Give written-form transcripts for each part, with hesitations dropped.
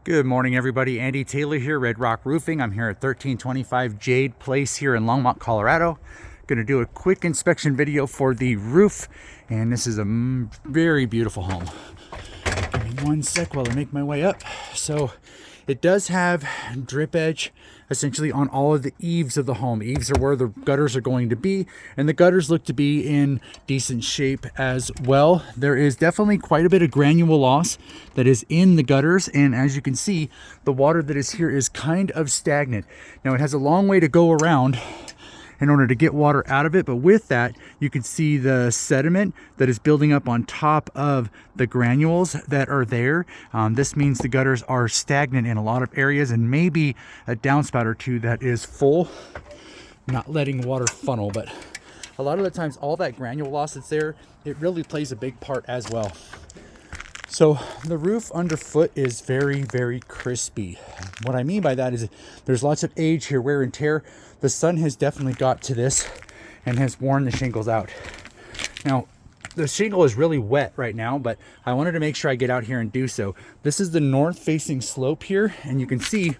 Good morning, everybody. Andy Taylor here, Red Rock Roofing. I'm here at 1325 Jade Place here in Longmont, Colorado. Going to do a quick inspection video for the roof, and this is a very beautiful home. Give me one sec while I make my way up. So it does have drip edge essentially on all of the eaves of the home. Eaves are where the gutters are going to be, and the gutters look to be in decent shape as well. There is definitely quite a bit of granule loss that is in the gutters, and as you can see, the water that is here is kind of stagnant. Now it has a long way to go around in order to get water out of it, but with that you can see the sediment that is building up on top of the granules that are there. This means the gutters are stagnant in a lot of areas, and maybe a downspout or two that is full, not letting water funnel. But a lot of the times all that granule loss that's there, it really plays a big part as well. So the roof underfoot is very, very crispy. What I mean by that is there's lots of age here, wear and tear. The sun has definitely got to this and has worn the shingles out. Now, the shingle is really wet right now, but I wanted to make sure I get out here and do so. This is the north-facing slope here, and you can see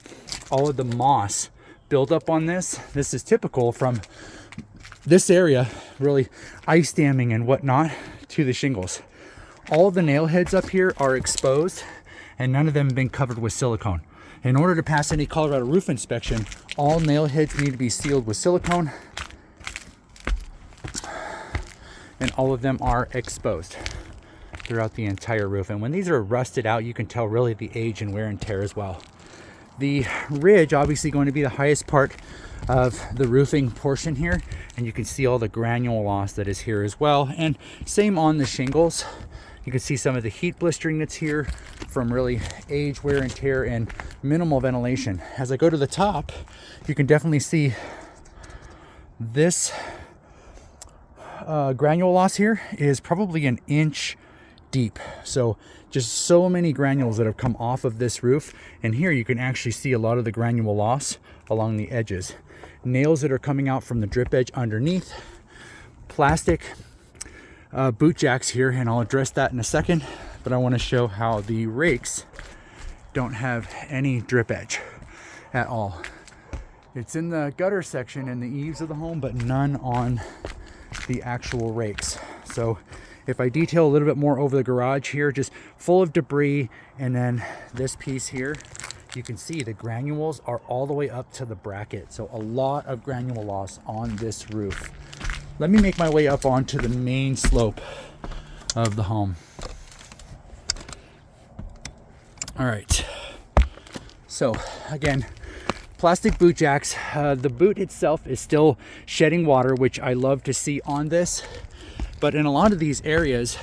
all of the moss build up on this. This is typical from this area, really ice damming and whatnot to the shingles. All the nail heads up here are exposed, and none of them have been covered with silicone. In order to pass any Colorado roof inspection, all nail heads need to be sealed with silicone, and all of them are exposed throughout the entire roof. And when these are rusted out, you can tell really the age and wear and tear as well. The ridge obviously going to be the highest part of the roofing portion here, and you can see all the granule loss that is here as well. And same on the shingles. You can see some of the heat blistering that's here from really age, wear and tear, and minimal ventilation. As I go to the top, you can definitely see this granule loss here is probably an inch deep. So just so many granules that have come off of this roof. And here you can actually see a lot of the granule loss along the edges. Nails that are coming out from the drip edge underneath. Plastic boot jacks here, and I'll address that in a second, but I want to show how the rakes don't have any drip edge at all. It's in the gutter section and the eaves of the home, but none on the actual rakes. So if I detail a little bit more over the garage here, just full of debris, and then this piece here, you can see the granules are all the way up to the bracket. So a lot of granule loss on this roof. Let me make my way up onto the main slope of the home. All right. So again, plastic boot jacks. The boot itself is still shedding water, which I love to see on this. But in a lot of these areas,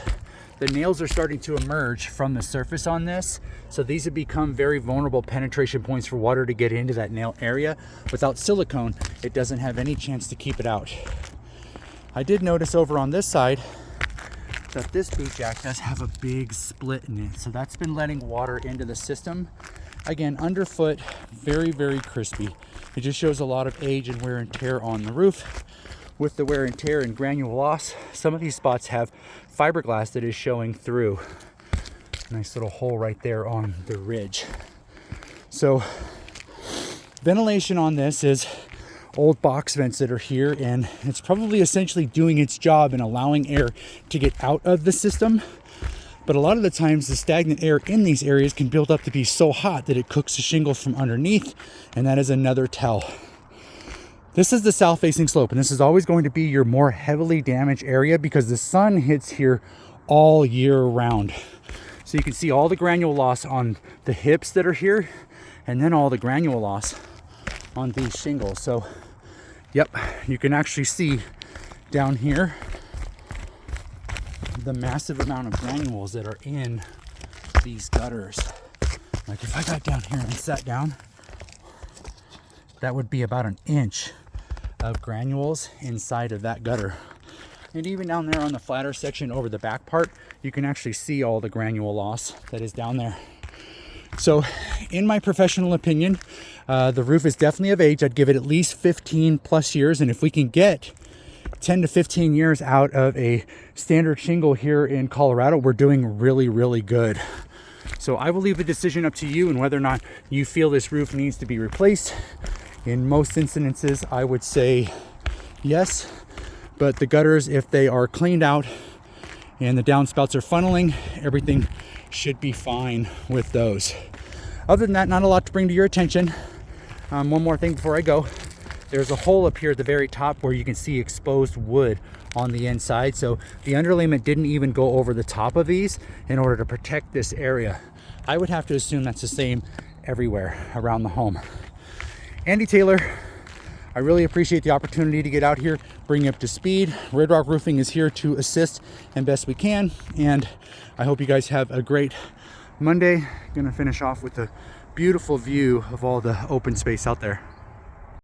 the nails are starting to emerge from the surface on this. So these have become very vulnerable penetration points for water to get into that nail area. Without silicone, it doesn't have any chance to keep it out. I did notice over on this side that this boot jack does have a big split in it. So that's been letting water into the system. Again, underfoot, very, very crispy. It just shows a lot of age and wear and tear on the roof. With the wear and tear and granule loss, some of these spots have fiberglass that is showing through. Nice little hole right there on the ridge. So ventilation on this is old box vents that are here, and it's probably essentially doing its job in allowing air to get out of the system. But a lot of the times the stagnant air in these areas can build up to be so hot that it cooks the shingles from underneath, and that is another tell. This is the south facing slope, and this is always going to be your more heavily damaged area because the sun hits here all year round. So you can see all the granule loss on the hips that are here, and then all the granule loss on these shingles. So yep, you can actually see down here the massive amount of granules that are in these gutters. Like if I got down here and sat down, that would be about an inch of granules inside of that gutter. And even down there on the flatter section over the back part, you can actually see all the granule loss that is down there. So in my professional opinion, the roof is definitely of age. I'd give it at least 15 plus years. And if we can get 10 to 15 years out of a standard shingle here in Colorado, we're doing really, really good. So I will leave the decision up to you and whether or not you feel this roof needs to be replaced. In most instances, I would say yes, but the gutters, if they are cleaned out and the downspouts are funneling, everything should be fine with those. Other than that, not a lot to bring to your attention. One more thing before I go. There's a hole up here at the very top where you can see exposed wood on the inside. So the underlayment didn't even go over the top of these in order to protect this area. I would have to assume that's the same everywhere around the home. Andy Taylor, I really appreciate the opportunity to get out here, bring you up to speed. Red Rock Roofing is here to assist and best we can. And I hope you guys have a great Monday. Gonna finish off with a beautiful view of all the open space out there.